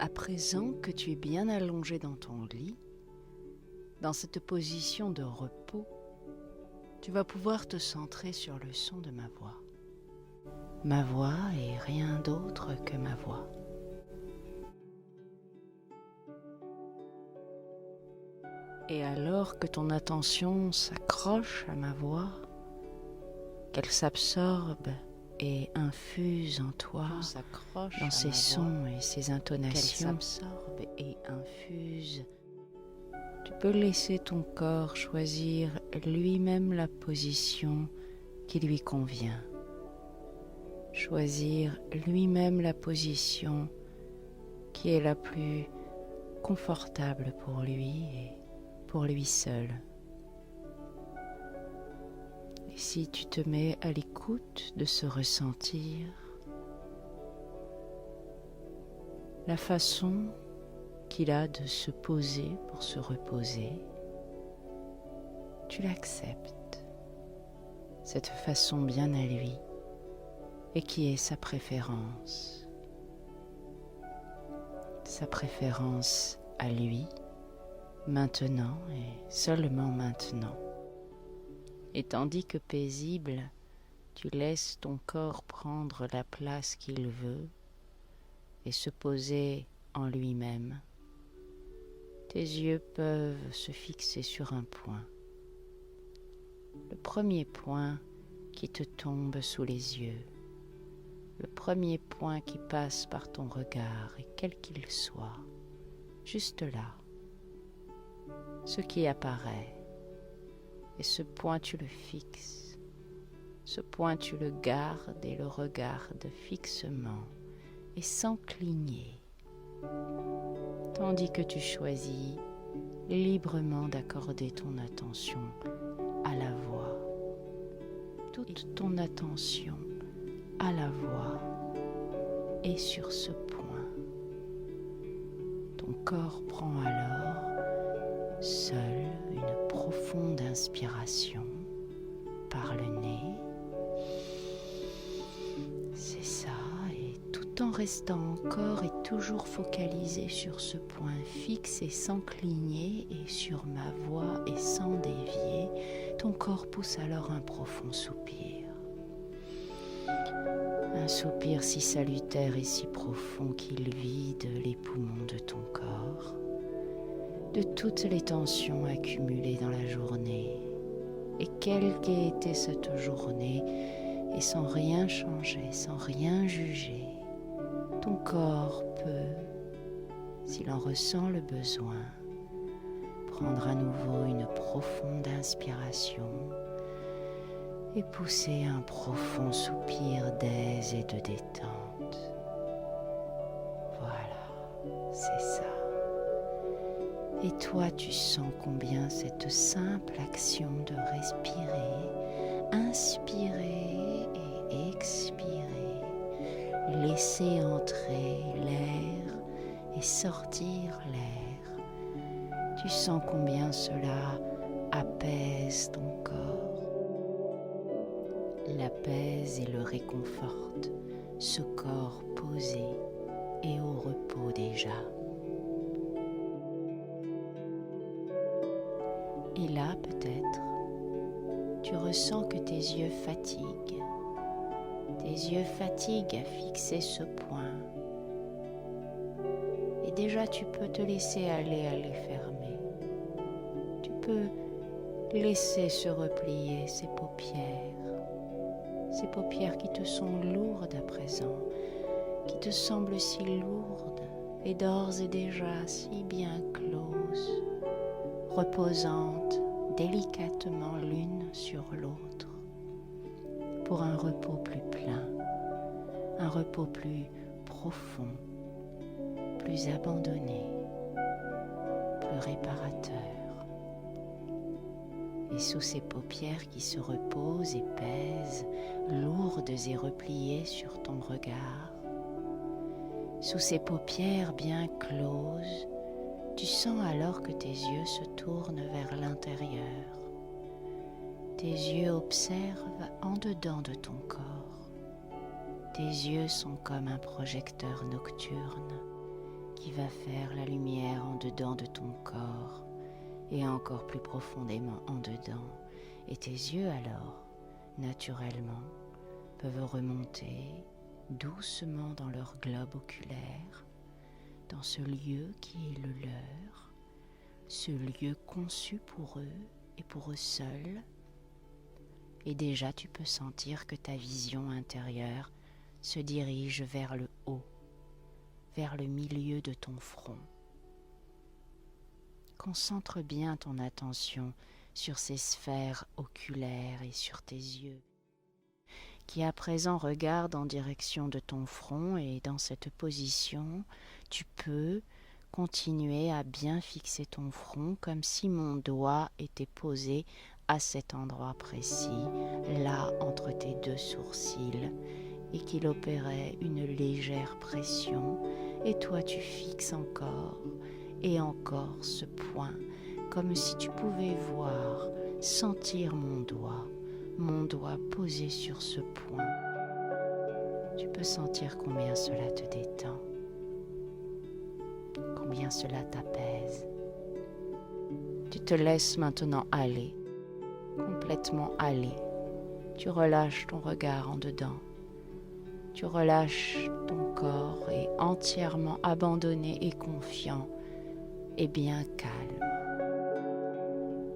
À présent que tu es bien allongé dans ton lit, dans cette position de repos, tu vas pouvoir te centrer sur le son de ma voix. Ma voix est rien d'autre que ma voix. Et alors que ton attention s'accroche à ma voix, qu'elle s'absorbe et infuse en toi, dans ses sons et ses intonations, qu'elle s'absorbe et infuse, tu peux laisser ton corps choisir lui-même la position qui lui convient. Choisir lui-même la position qui est la plus confortable pour lui et pour lui seul. Et si tu te mets à l'écoute de ce ressentir, la façon qu'il a de se poser pour se reposer, tu l'acceptes, cette façon bien à lui et qui est sa préférence à lui, maintenant et seulement maintenant. Et tandis que paisible, tu laisses ton corps prendre la place qu'il veut et se poser en lui-même, tes yeux peuvent se fixer sur un point. Le premier point qui te tombe sous les yeux, le premier point qui passe par ton regard, et quel qu'il soit, juste là, ce qui apparaît, et ce point tu le fixes, ce point tu le gardes et le regardes fixement et sans cligner, tandis que tu choisis librement d'accorder ton attention à la voix, toute ton attention à la voix est sur ce point. Ton corps prend alors seul une profonde inspiration par le nez. C'est ça, et tout en restant encore et toujours focalisé sur ce point fixe et sans cligner et sur ma voix et sans dévier, ton corps pousse alors un profond soupir. Un soupir si salutaire et si profond qu'il vide les poumons de ton corps de toutes les tensions accumulées dans la journée. Et quelle qu'ait été cette journée, et sans rien changer, sans rien juger, ton corps peut, s'il en ressent le besoin, prendre à nouveau une profonde inspiration et pousser un profond soupir d'aise et de détente. Voilà, c'est ça. Et toi, tu sens combien cette simple action de respirer, inspirer et expirer, laisser entrer l'air et sortir l'air, tu sens combien cela apaise ton corps, l'apaise et le réconforte, ce corps posé et au repos déjà. Et là, peut-être, tu ressens que tes yeux fatiguent. Tes yeux fatiguent à fixer ce point. Et déjà, tu peux te laisser aller à les fermer. Tu peux laisser se replier ces paupières qui te sont lourdes à présent, qui te semblent si lourdes et d'ores et déjà si bien closes, reposantes délicatement l'une sur l'autre, pour un repos plus plein, un repos plus profond, plus abandonné, plus réparateur. Et sous ces paupières qui se reposent et pèsent, lourdes et repliées sur ton regard, sous ces paupières bien closes, tu sens alors que tes yeux se tournent vers l'intérieur. Tes yeux observent en dedans de ton corps. Tes yeux sont comme un projecteur nocturne qui va faire la lumière en dedans de ton corps et encore plus profondément en dedans. Et tes yeux alors, naturellement, peuvent remonter doucement dans leur globe oculaire, dans ce lieu qui est le leur, ce lieu conçu pour eux et pour eux seuls. Et déjà tu peux sentir que ta vision intérieure se dirige vers le haut, vers le milieu de ton front. Concentre bien ton attention sur ces sphères oculaires et sur tes yeux, qui à présent regardent en direction de ton front, et dans cette position, tu peux continuer à bien fixer ton front comme si mon doigt était posé à cet endroit précis, là entre tes deux sourcils, et qu'il opérait une légère pression, et toi tu fixes encore et encore ce point, comme si tu pouvais voir, sentir mon doigt posé sur ce point. Tu peux sentir combien cela te détend, combien cela t'apaise. Tu te laisses maintenant aller, complètement aller. Tu relâches ton regard en dedans. Tu relâches ton corps et entièrement abandonné et confiant et bien calme.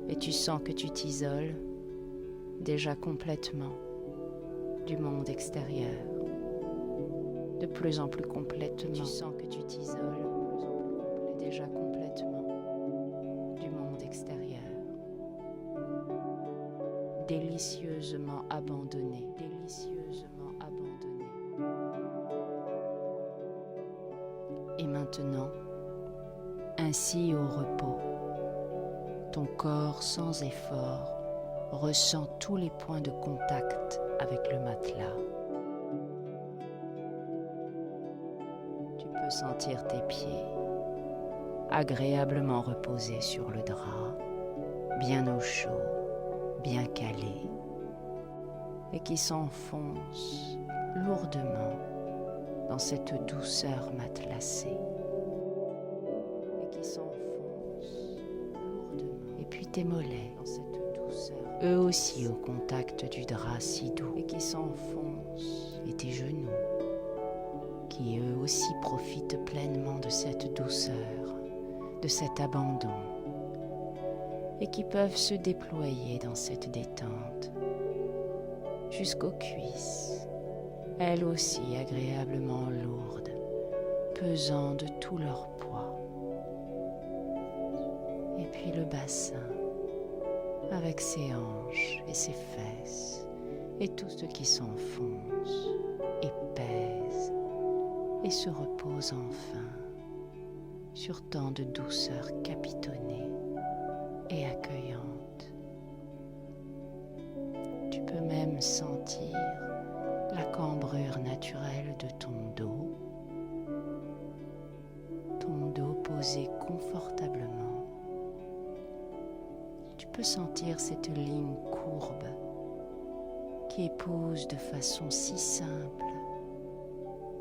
Et tu sens que tu t'isoles déjà complètement du monde extérieur. De plus en plus complètement. Tu sens que tu t'isoles déjà complètement du monde extérieur. Délicieusement abandonné, délicieusement abandonné. Et maintenant, ainsi au repos, ton corps sans effort ressent tous les points de contact avec le matelas. Tu peux sentir tes pieds agréablement reposés sur le drap, bien au chaud, bien calés, et qui s'enfoncent lourdement dans cette douceur matelassée. Et puis tes mollets dans cette douceur, eux aussi au contact du drap si doux et qui s'enfoncent, et tes genoux qui eux aussi profitent pleinement de cette douceur, de cet abandon, et qui peuvent se déployer dans cette détente jusqu'aux cuisses, elles aussi agréablement lourdes, pesant de tout leur poids. Et puis le bassin, avec ses hanches et ses fesses, et tout ce qui s'enfonce et pèse, et se repose enfin sur tant de douceur capitonnée et accueillante. Tu peux même sentir la cambrure naturelle de ton dos posé confortablement. Tu peux sentir cette ligne courbe qui épouse de façon si simple,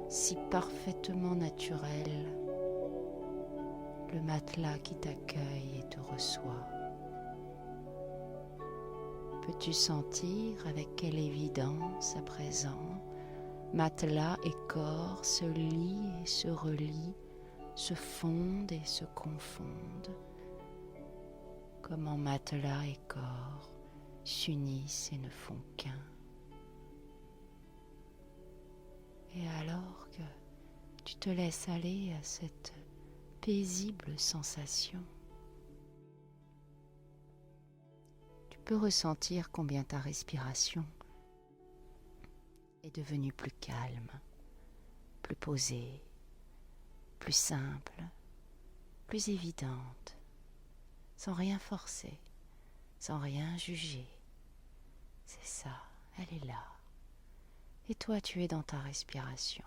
si parfaitement naturelle, le matelas qui t'accueille et te reçoit. Peux-tu sentir avec quelle évidence à présent matelas et corps se lient et se relient, se fondent et se confondent, comment matelas et corps s'unissent et ne font qu'un. Et alors que tu te laisses aller à cette paisible sensation, tu peux ressentir combien ta respiration est devenue plus calme, plus posée, plus simple, plus évidente, sans rien forcer, sans rien juger. C'est ça, elle est là. Et toi, tu es dans ta respiration.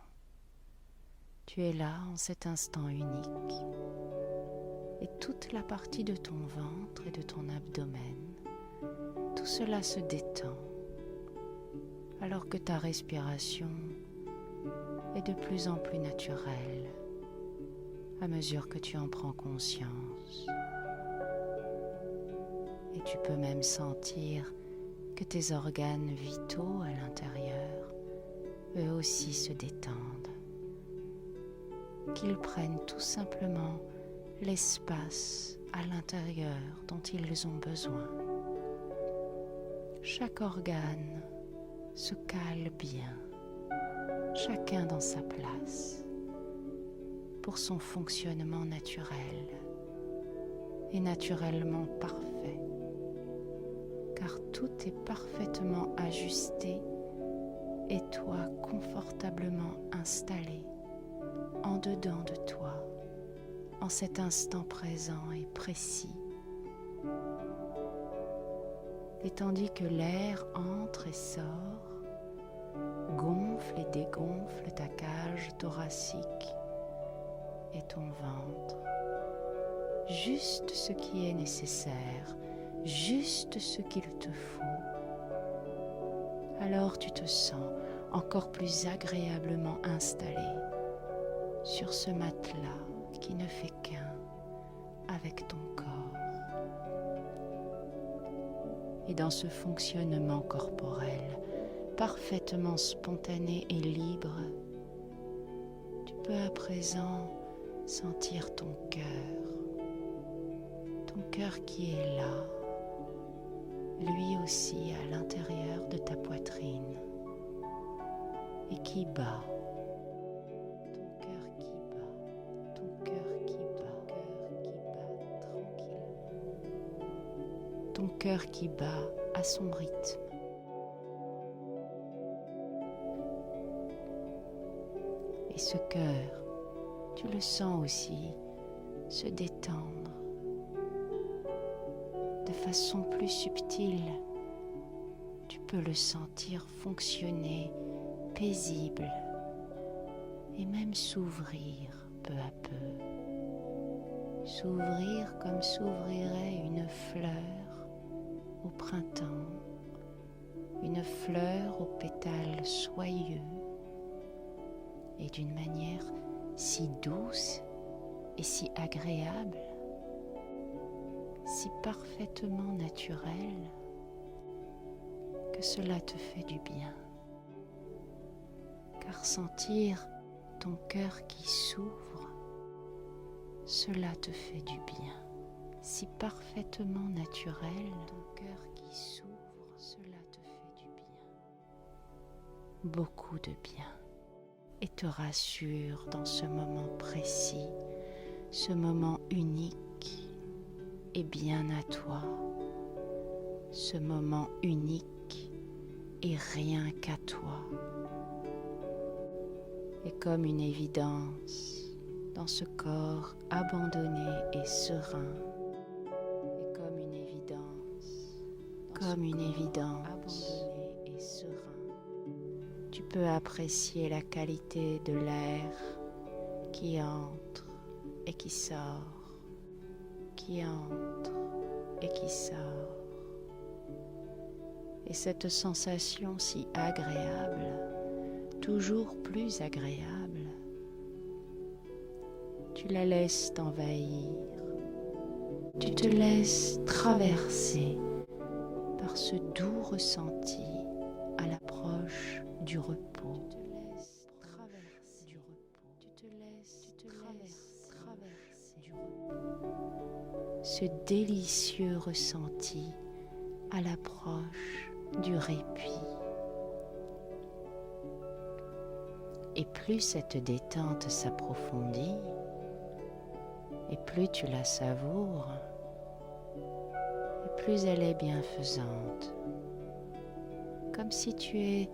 Tu es là en cet instant unique. Et toute la partie de ton ventre et de ton abdomen, tout cela se détend, alors que ta respiration est de plus en plus naturelle, à mesure que tu en prends conscience. Et tu peux même sentir que tes organes vitaux à l'intérieur, eux aussi se détendent, qu'ils prennent tout simplement l'espace à l'intérieur dont ils ont besoin. Chaque organe se cale bien, chacun dans sa place, pour son fonctionnement naturel et naturellement parfait, car tout est parfaitement ajusté et toi confortablement installé en dedans de toi, en cet instant présent et précis. Et tandis que l'air entre et sort, gonfle et dégonfle ta cage thoracique et ton ventre, juste ce qui est nécessaire, juste ce qu'il te faut, alors tu te sens encore plus agréablement installé sur ce matelas qui ne fait qu'un avec ton corps. Et dans ce fonctionnement corporel parfaitement spontané et libre, tu peux à présent sentir ton cœur qui est là, lui aussi à l'intérieur de ta poitrine, et qui bat. Ton cœur qui bat à son rythme. Et ce cœur, tu le sens aussi se détendre de façon plus subtile. Tu peux le sentir fonctionner paisible et même s'ouvrir peu à peu. S'ouvrir comme s'ouvrirait une fleur au printemps, une fleur aux pétales soyeux et d'une manière si douce et si agréable, si parfaitement naturelle que cela te fait du bien. Car sentir ton cœur qui s'ouvre, cela te fait du bien. Si parfaitement naturel, ton cœur qui s'ouvre, cela te fait du bien. Beaucoup de bien. Et te rassure dans ce moment précis, ce moment unique et bien à toi, ce moment unique et rien qu'à toi. Et comme une évidence dans ce corps abandonné et serein, comme une évidence abandonné et serein, tu peux apprécier la qualité de l'air qui entre et qui sort, qui entre et qui sort. Et cette sensation si agréable, toujours plus agréable, tu la laisses t'envahir, tu te laisses traverser par ce doux ressenti à l'approche du repos. Ce délicieux ressenti à l'approche du répit. Et plus cette détente s'approfondit, et plus tu la savoures, et plus elle est bienfaisante. Comme si tu es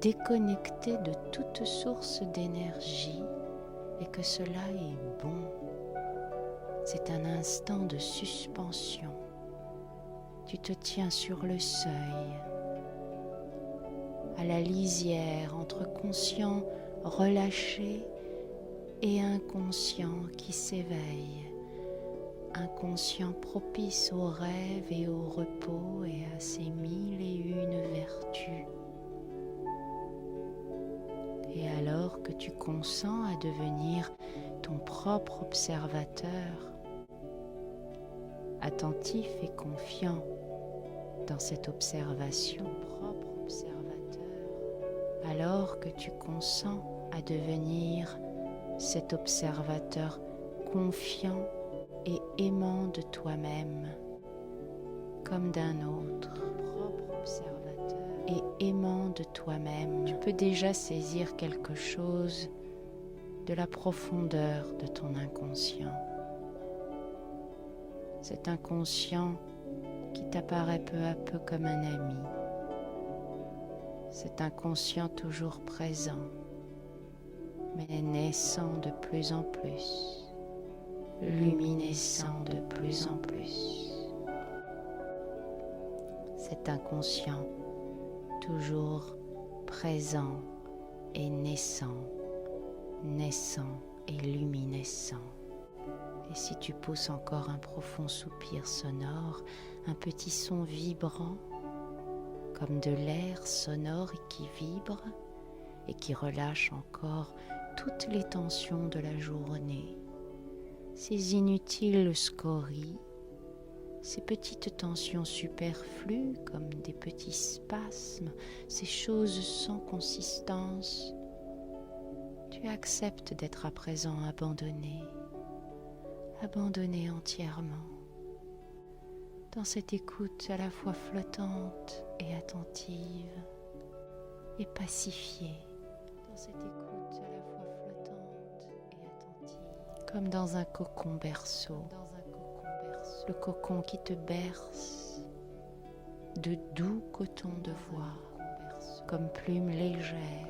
déconnecté de toute source d'énergie et que cela est bon. C'est un instant de suspension. Tu te tiens sur le seuil, à la lisière entre conscient relâché et inconscient qui s'éveille, inconscient propice aux rêves et au repos et à ses 1001 vertus. Et alors que tu consens à devenir ton propre observateur, attentif et confiant dans cette observation, alors que tu consens à devenir cet observateur confiant et aimant de toi-même comme d'un autre, et aimant de toi-même, tu peux déjà saisir quelque chose de la profondeur de ton inconscient. Cet inconscient qui t'apparaît peu à peu comme un ami, cet inconscient toujours présent, mais naissant de plus en plus, luminescent de plus en plus. Cet inconscient toujours présent et naissant, naissant et luminescent. Et si tu pousses encore un profond soupir sonore, un petit son vibrant, comme de l'air sonore qui vibre et qui relâche encore toutes les tensions de la journée, ces inutiles scories, ces petites tensions superflues comme des petits spasmes, ces choses sans consistance, tu acceptes d'être à présent abandonné entièrement, dans cette écoute à la fois flottante et attentive, et pacifiée, comme dans un cocon berceau, le cocon qui te berce de doux coton de voix, comme plume légère,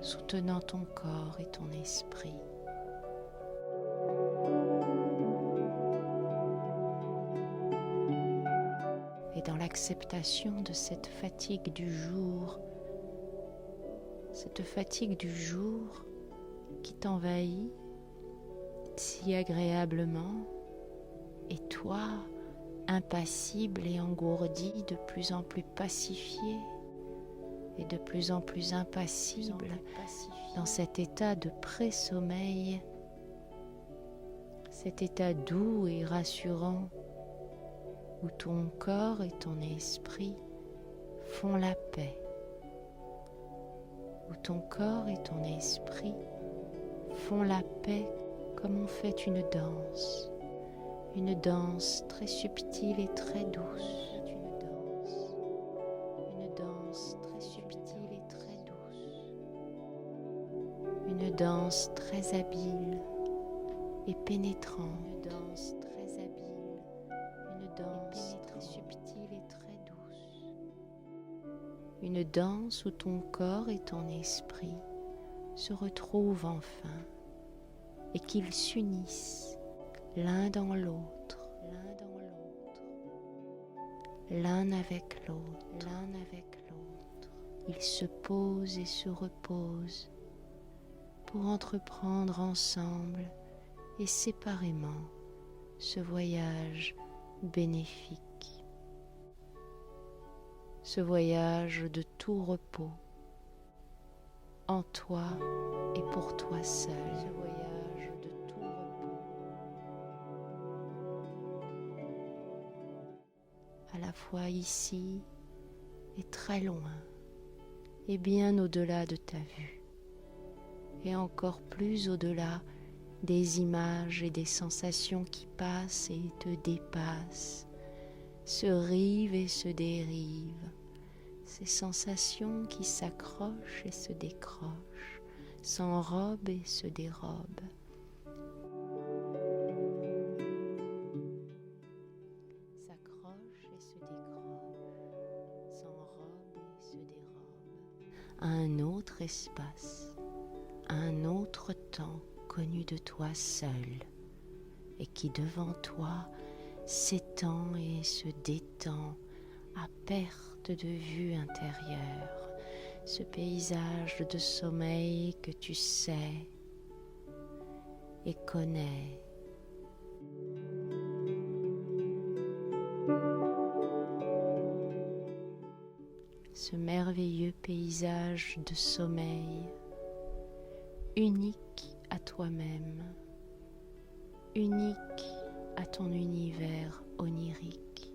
soutenant ton corps et ton esprit. Et dans l'acceptation de cette fatigue du jour qui t'envahit si agréablement, et toi, impassible et engourdi, de plus en plus pacifié et de plus en plus impassible dans cet état de pré-sommeil, cet état doux et rassurant où ton corps et ton esprit font la paix, où ton corps et ton esprit font la paix comme on fait une danse très subtile et très douce, une danse très subtile et très douce, une danse très habile et pénétrante, très subtile et très douce, une danse où ton corps et ton esprit se retrouvent enfin et qu'ils s'unissent l'un dans l'autre, l'un avec l'autre, ils se posent et se reposent pour entreprendre ensemble et séparément ce voyage bénéfique, ce voyage de tout repos en toi et pour toi seul, ce voyage de tout repos, à la fois ici et très loin, et bien au-delà de ta vue, et encore plus au-delà des images et des sensations qui passent et te dépassent, se rivent et se dérivent, ces sensations qui s'accrochent et se décrochent, s'enrobent et se dérobent. S'accrochent et se décrochent, s'enrobent et se dérobent à un autre espace, à un autre temps connu de toi seul, et qui devant toi s'étend et se détend à perte de vue intérieure, ce paysage de sommeil que tu sais et connais. Ce merveilleux paysage de sommeil, unique à toi-même, unique à ton univers onirique,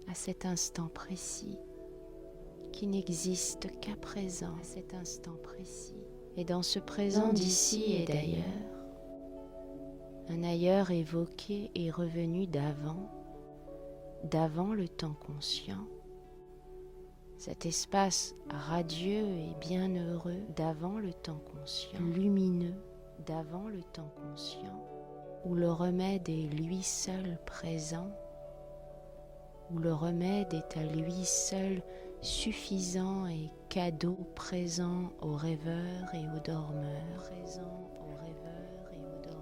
à cet instant précis qui n'existe qu'à présent, à cet instant précis. Et dans ce présent d'ici et d'ailleurs, un ailleurs évoqué est revenu d'avant le temps conscient, cet espace radieux et bienheureux d'avant le temps conscient, lumineux d'avant le temps conscient, où le remède est lui seul présent, où le remède est à lui seul suffisant et cadeau présent aux rêveurs et aux dormeurs,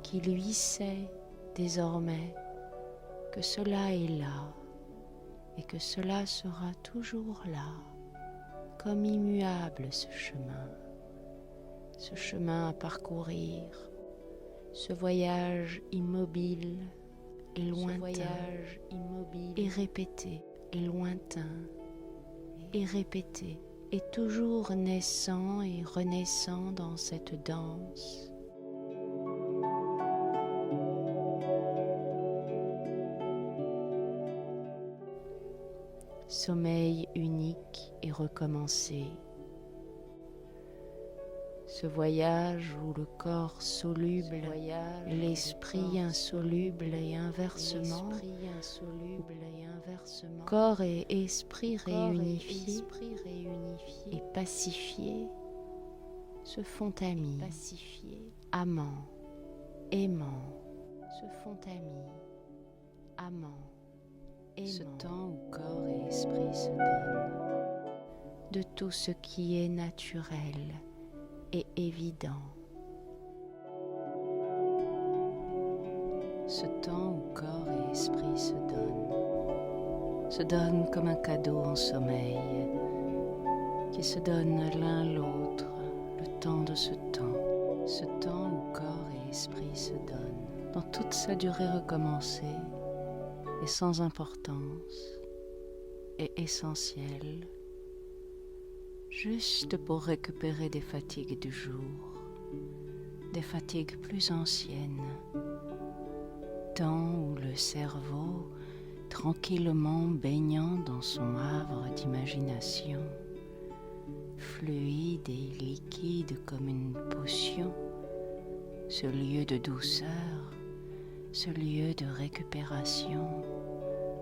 qui lui sait désormais que cela est là et que cela sera toujours là, comme immuable ce chemin à parcourir, ce voyage immobile et lointain, et répété et lointain, et répété, et toujours naissant et renaissant dans cette danse. Sommeil unique et recommencé. Ce voyage où le corps soluble, l'esprit insoluble et inversement, corps et esprit réunifiés et pacifiés, se font amis, amants, aimants, se font amis, amants, aimants. Ce temps où corps et esprit se donnent de tout ce qui est naturel et évident. Ce temps où corps et esprit se donnent comme un cadeau en sommeil, qui se donnent l'un l'autre le temps de ce temps où corps et esprit se donnent, dans toute sa durée recommencée et sans importance et essentielle, juste pour récupérer des fatigues du jour, des fatigues plus anciennes, temps où le cerveau, tranquillement baignant dans son havre d'imagination, fluide et liquide comme une potion, ce lieu de douceur, ce lieu de récupération,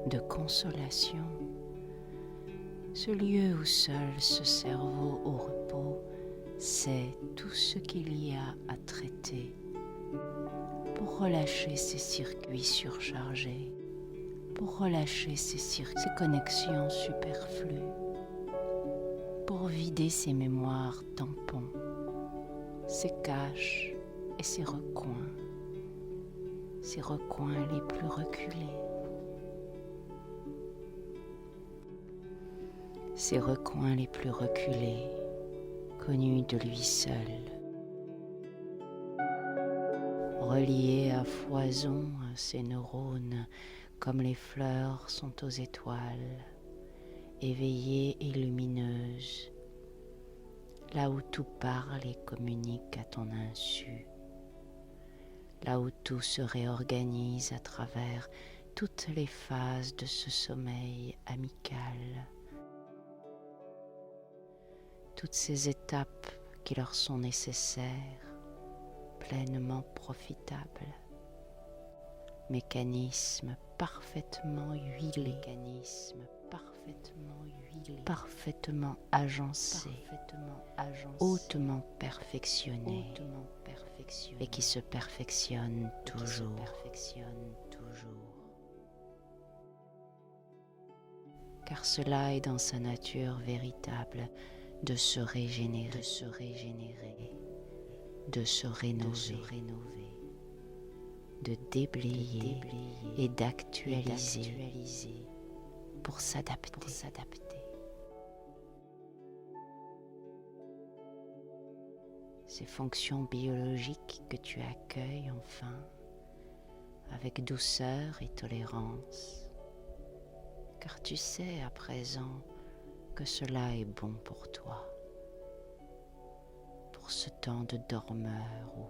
de consolation, ce lieu où seul ce cerveau au repos sait tout ce qu'il y a à traiter pour relâcher ses circuits surchargés, pour relâcher ses connexions superflues, pour vider ses mémoires tampons, ses caches et ses recoins les plus reculés. Ces recoins les plus reculés, connus de lui seul, reliés à foison à ses neurones comme les fleurs sont aux étoiles, éveillées et lumineuses, là où tout parle et communique à ton insu, là où tout se réorganise à travers toutes les phases de ce sommeil amical, toutes ces étapes qui leur sont nécessaires, pleinement profitables, mécanismes parfaitement huilés, parfaitement agencés, hautement perfectionnés, et qui se perfectionnent toujours. Car cela est dans sa nature véritable de se régénérer, de se rénover, de déblayer et d'actualiser pour s'adapter. Ces fonctions biologiques que tu accueilles enfin avec douceur et tolérance, car tu sais à présent que cela est bon pour toi, pour ce temps de dormeur où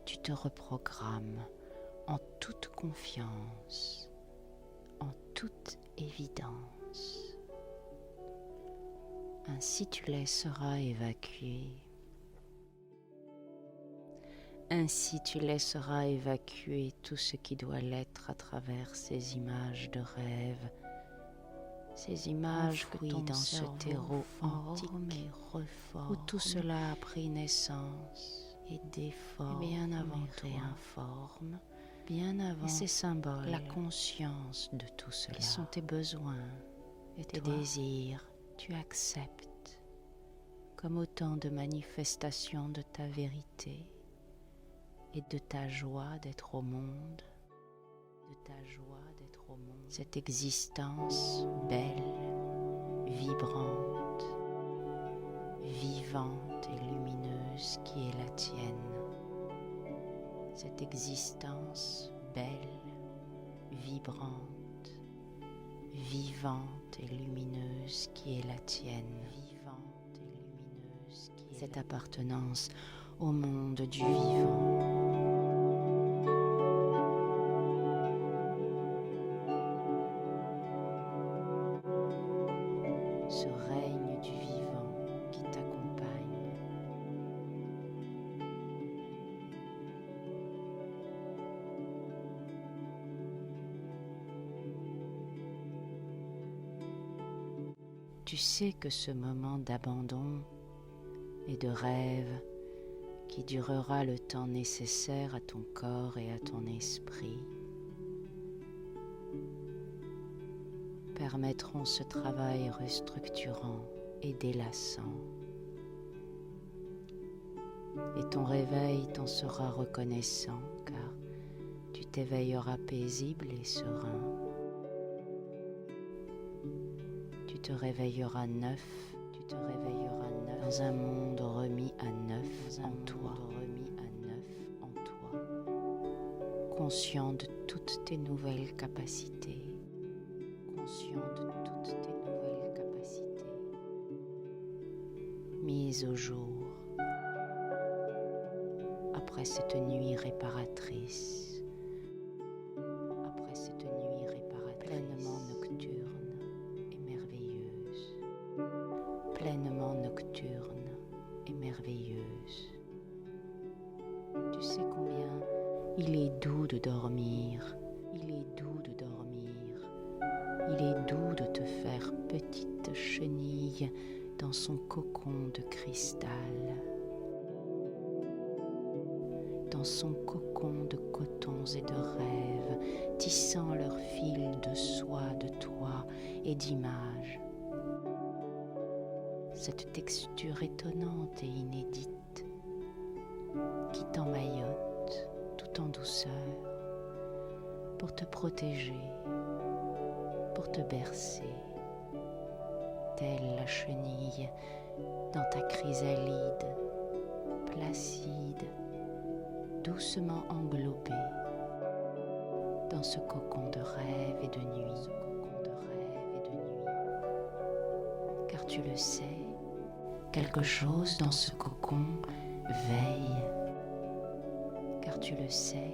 tu te reprogrammes en toute confiance, en toute évidence. Ainsi tu laisseras évacuer. Ainsi tu laisseras évacuer tout ce qui doit l'être à travers ces images de rêve, ces images que dans ce terreau antique où tout cela a pris naissance et déforme bien avant toi, réinforme, bien avant ces symboles, la conscience de tout cela, qui sont tes besoins et tes désirs, tu acceptes comme autant de manifestations de ta vérité et de ta joie d'être au monde, cette existence belle, vibrante, vivante et lumineuse qui est la tienne, cette existence belle, vibrante, vivante et lumineuse qui est la tienne, cette appartenance au monde du vivant. Ce règne du vivant qui t'accompagne. Tu sais que ce moment d'abandon et de rêve qui durera le temps nécessaire à ton corps et à ton esprit permettront ce travail restructurant et délassant. Et ton réveil t'en sera reconnaissant car tu t'éveilleras paisible et serein. Tu te réveilleras neuf, dans un monde remis à neuf en toi, conscient de toutes tes nouvelles capacités, mise au jour après cette nuit réparatrice, pleinement nocturne et merveilleuse, Tu sais combien il est doux de dormir, il est doux de te faire petite chenille dans son cocon de cristal, dans son cocon de cotons et de rêves, tissant leurs fils de soie de toi et d'images. Cette texture étonnante et inédite qui t'emmaillote tout en douceur pour te protéger, pour te bercer, telle la chenille dans ta chrysalide, placide, doucement englobée dans ce cocon de rêve et de nuit. Car tu le sais, quelque chose dans ce cocon veille. Car tu le sais,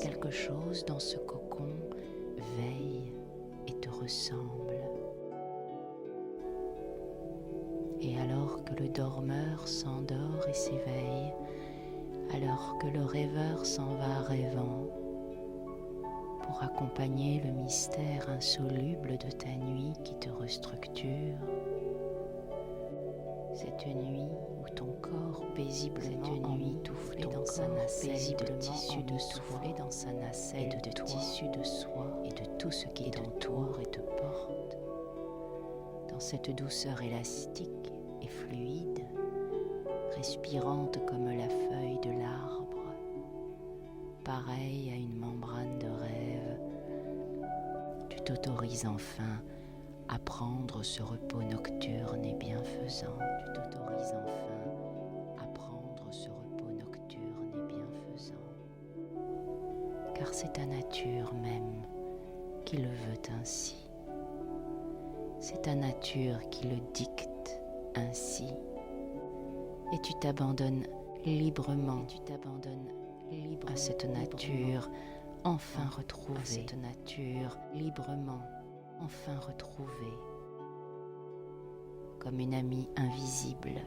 quelque chose dans ce cocon veille et te ressemble. Et alors que le dormeur s'endort et s'éveille, alors que le rêveur s'en va rêvant, pour accompagner le mystère insoluble de ta nuit qui te restructure, cette nuit où ton corps paisiblement emmitouflé dans sa nacelle de tissu de soie et de tissu de soie et de tout ce qui t'entoure et te porte, dans cette douceur élastique et fluide, respirante comme la feuille de l'arbre, pareille à une membrane de rêve, tu t'autorises enfin à prendre ce repos nocturne et bienfaisant. Car c'est ta nature même qui le veut ainsi. C'est ta nature qui le dicte ainsi. et tu t'abandonnes librement à cette nature enfin retrouvée, comme une amie invisible,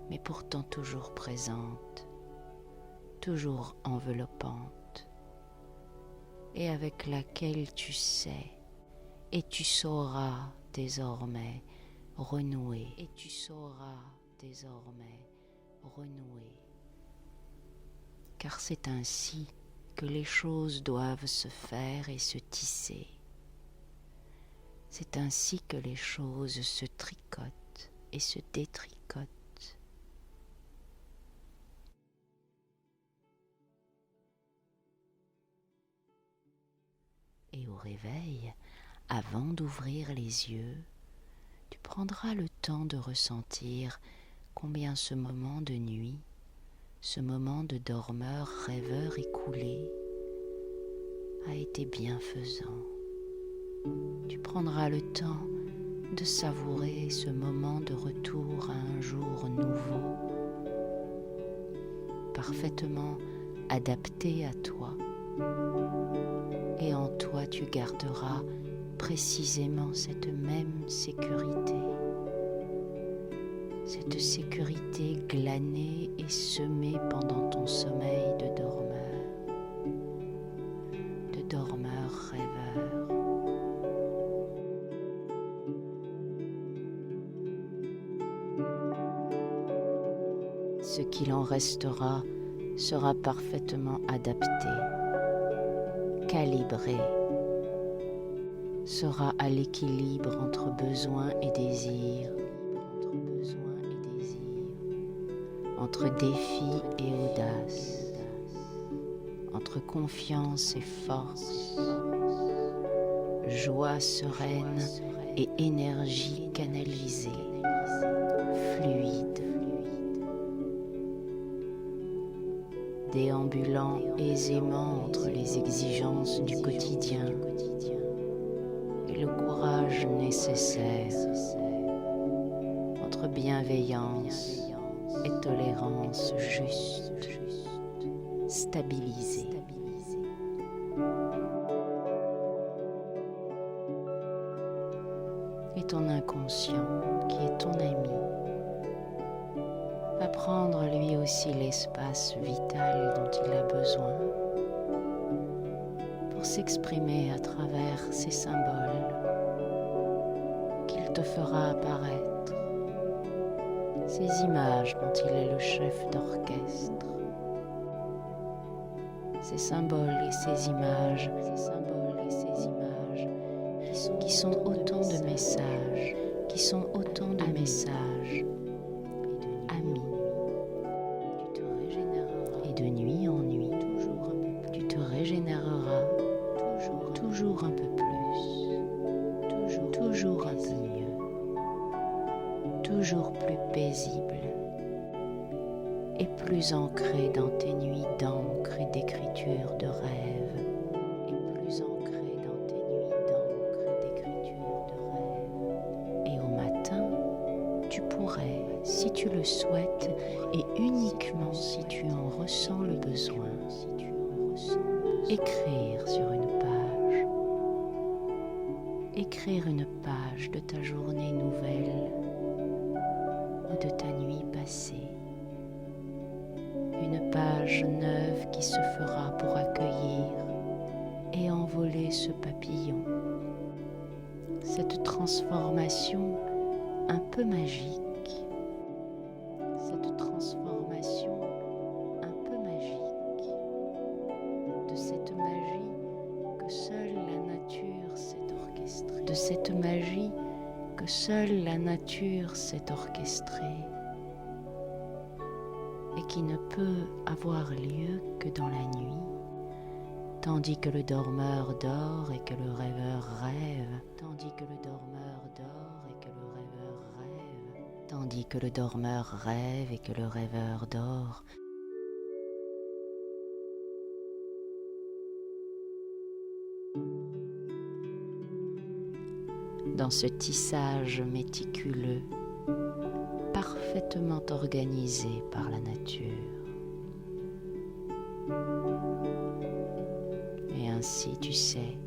mais pourtant toujours présente, toujours enveloppante, et avec laquelle tu sais et tu sauras désormais renouer, car c'est ainsi que les choses doivent se faire et se tisser. C'est ainsi que les choses se tricotent et se détricotent. Et au réveil, avant d'ouvrir les yeux, tu prendras le temps de ressentir combien ce moment de nuit, ce moment de dormeur rêveur écoulé, a été bienfaisant. Tu prendras le temps de savourer ce moment de retour à un jour nouveau, parfaitement adapté à toi. Et en toi tu garderas précisément cette même sécurité. Cette sécurité glanée et semée pendant ton sommeil de dormeur rêveur. Ce qu'il en restera sera parfaitement adapté, calibré, sera à l'équilibre entre besoin et désir, entre défi et audace, entre confiance et force, joie sereine et énergie canalisée, fluide, déambulant aisément entre les exigences du quotidien et le courage nécessaire, entre bienveillance et tolérance juste, stabilisée. Et ton inconscient, qui est ton ami, va prendre lui aussi l'espace vital dont il a besoin pour s'exprimer à travers ces symboles qu'il te fera apparaître, ces images dont il est le chef d'orchestre, ces symboles et ces images qui sont autant de messages, amis. Et de nuit en nuit, tu te régénéreras toujours un peu plus, toujours un peu mieux, toujours plus paisible et plus ancré dans tes nuits d'encre et d'écriture de rêve. Et au matin, tu pourrais, si tu le souhaites, et uniquement si tu en ressens le besoin, écrire une page de ta journée nouvelle ou de ta nuit passée. Une page neuve qui se fera pour accueillir et envoler ce papillon. Cette transformation un peu magique. De cette magie que seule la nature sait orchestrer et qui ne peut avoir lieu que dans la nuit, tandis que le dormeur dort et que le rêveur rêve, tandis que le dormeur rêve et que le rêveur dort. Dans ce tissage méticuleux, parfaitement organisé par la nature. Et ainsi tu sais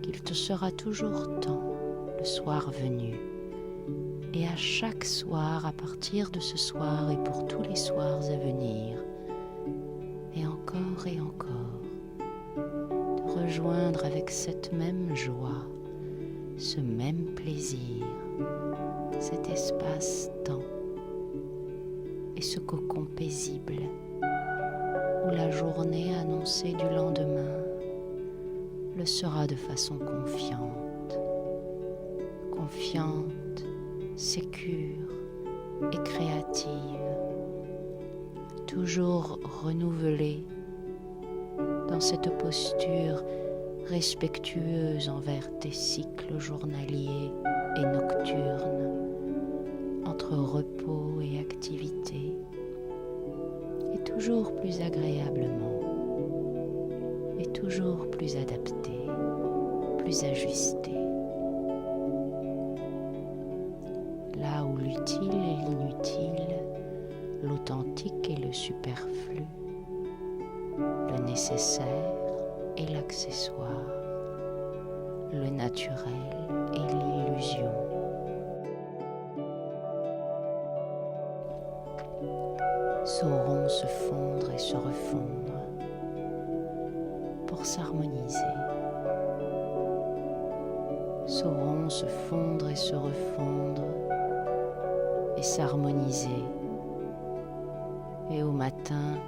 qu'il te sera toujours temps le soir venu, et à chaque soir à partir de ce soir et pour tous les soirs à venir, et encore, de rejoindre avec cette même joie, ce même plaisir, cet espace-temps et ce cocon paisible où la journée annoncée du lendemain le sera de façon confiante, sécure et créative, toujours renouvelée dans cette posture respectueuse envers tes cycles journaliers et nocturnes, entre repos et activité, et toujours plus agréablement, et toujours plus adapté, plus ajusté. Là où l'utile et l'inutile, l'authentique et le superflu, le nécessaire et l'accessoire, le naturel et l'illusion, sauront se fondre et se refondre pour s'harmoniser, sauront se fondre et se refondre et s'harmoniser, et au matin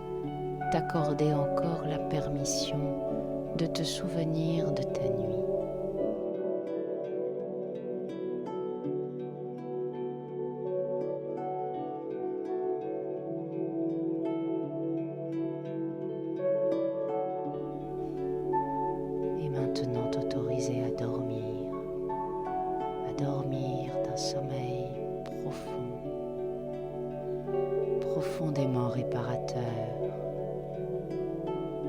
t'accorder encore la permission de te souvenir de ta nuit. Et maintenant t'autoriser à dormir d'un sommeil profondément réparateur,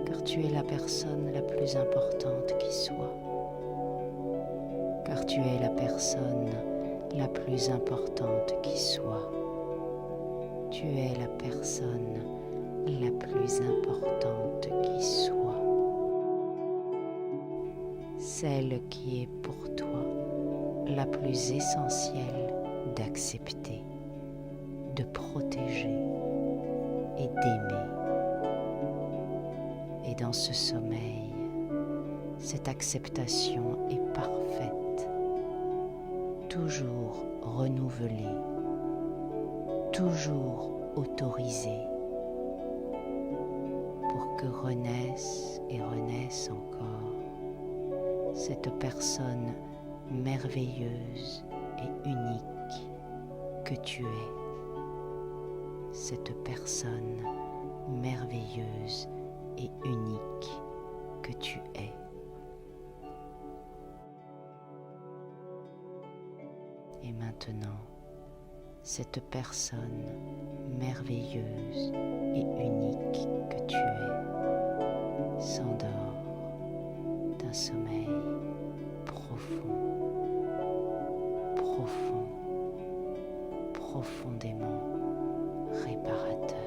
car tu es la personne la plus importante qui soit, car tu es la personne la plus importante qui soit, tu es la personne la plus importante qui soit, celle qui est pour toi la plus essentielle d'accepter, de protéger et d'aimer. Et dans ce sommeil, cette acceptation est parfaite, toujours renouvelée, toujours autorisée, pour que renaisse et renaisse encore cette personne merveilleuse et unique que tu es, cette personne merveilleuse et unique que tu es. Et maintenant, cette personne merveilleuse et unique que tu es s'endort d'un sommeil profondément réparateur.